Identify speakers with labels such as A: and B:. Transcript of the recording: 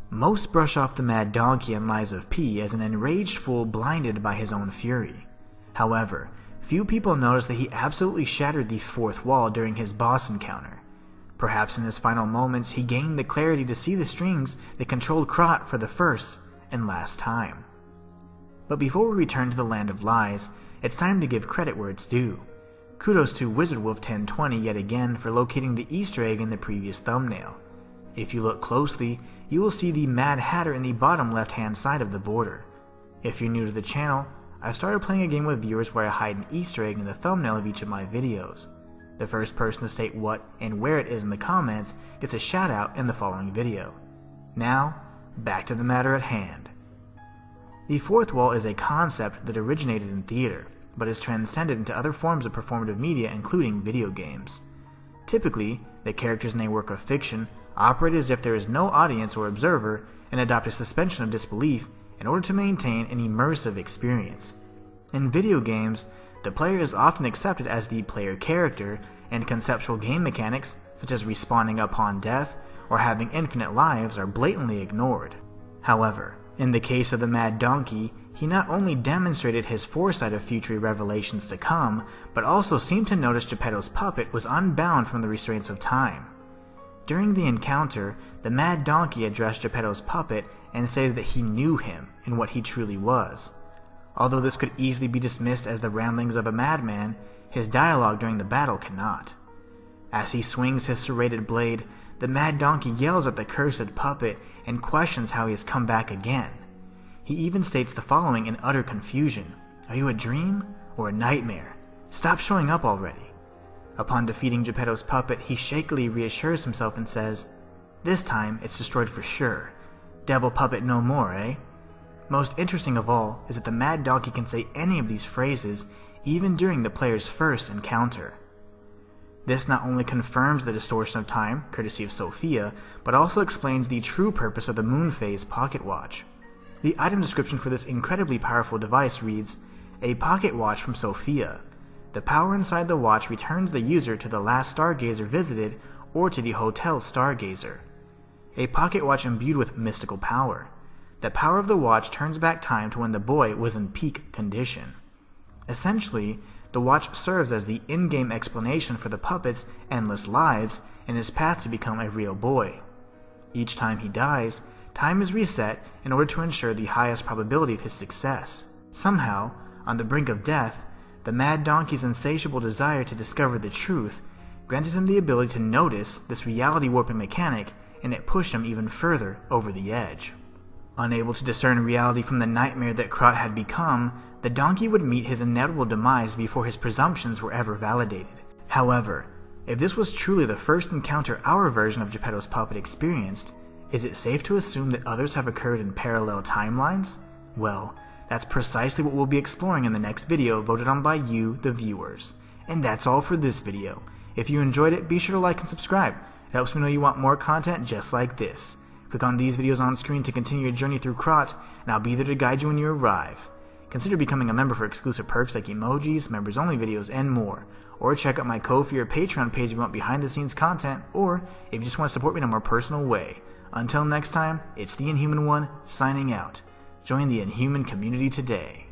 A: Most brush off the mad donkey and lies of P as an enraged fool blinded by his own fury. However, few people notice that he absolutely shattered the fourth wall during his boss encounter. Perhaps in his final moments he gained the clarity to see the strings that controlled Krat for the first and last time. But before we return to the land of lies, it's time to give credit where it's due. Kudos to WizardWolf1020 yet again for locating the Easter egg in the previous thumbnail. If you look closely, you will see the Mad Hatter in the bottom left hand side of the border. If you're new to the channel, I've started playing a game with viewers where I hide an Easter egg in the thumbnail of each of my videos. The first person to state what and where it is in the comments gets a shout out in the following video. Now, back to the matter at hand. The fourth wall is a concept that originated in theater, but is transcended into other forms of performative media including video games. Typically, the characters in a work of fiction operate as if there is no audience or observer and adopt a suspension of disbelief in order to maintain an immersive experience. In video games, the player is often accepted as the player character, and conceptual game mechanics such as respawning upon death or having infinite lives are blatantly ignored. However, in the case of the Mad Donkey, he not only demonstrated his foresight of future revelations to come, but also seemed to notice Geppetto's puppet was unbound from the restraints of time. During the encounter, the Mad Donkey addressed Geppetto's puppet and stated that he knew him and what he truly was. Although this could easily be dismissed as the ramblings of a madman, his dialogue during the battle cannot. As he swings his serrated blade, the Mad Donkey yells at the cursed puppet and questions how he has come back again. He even states the following in utter confusion: "Are you a dream or a nightmare? Stop showing up already." Upon defeating Geppetto's puppet, he shakily reassures himself and says, "This time it's destroyed for sure. Devil puppet no more, eh?" Most interesting of all is that the Mad Donkey can say any of these phrases even during the player's first encounter. This not only confirms the distortion of time, courtesy of Sophia, but also explains the true purpose of the moon phase pocket watch. The item description for this incredibly powerful device reads, "A pocket watch from Sophia. The power inside the watch returns the user to the last stargazer visited or to the hotel stargazer. A pocket watch imbued with mystical power. The power of the watch turns back time to when the boy was in peak condition." Essentially, the watch serves as the in-game explanation for the puppet's endless lives and his path to become a real boy. Each time he dies, time is reset in order to ensure the highest probability of his success. Somehow, on the brink of death, the Mad Donkey's insatiable desire to discover the truth granted him the ability to notice this reality-warping mechanic, and it pushed him even further over the edge. Unable to discern reality from the nightmare that Krat had become, the donkey would meet his inevitable demise before his presumptions were ever validated. However, if this was truly the first encounter our version of Geppetto's puppet experienced, is it safe to assume that others have occurred in parallel timelines? Well, that's precisely what we'll be exploring in the next video voted on by you, the viewers. And that's all for this video. If you enjoyed it, be sure to like and subscribe. It helps me know you want more content just like this. Click on these videos on screen to continue your journey through Krat, and I'll be there to guide you when you arrive. Consider becoming a member for exclusive perks like emojis, members-only videos, and more. Or check out my Ko-fi or Patreon page if you want behind-the-scenes content, or if you just want to support me in a more personal way. Until next time, it's the Inhuman One, signing out. Join the Inhuman community today.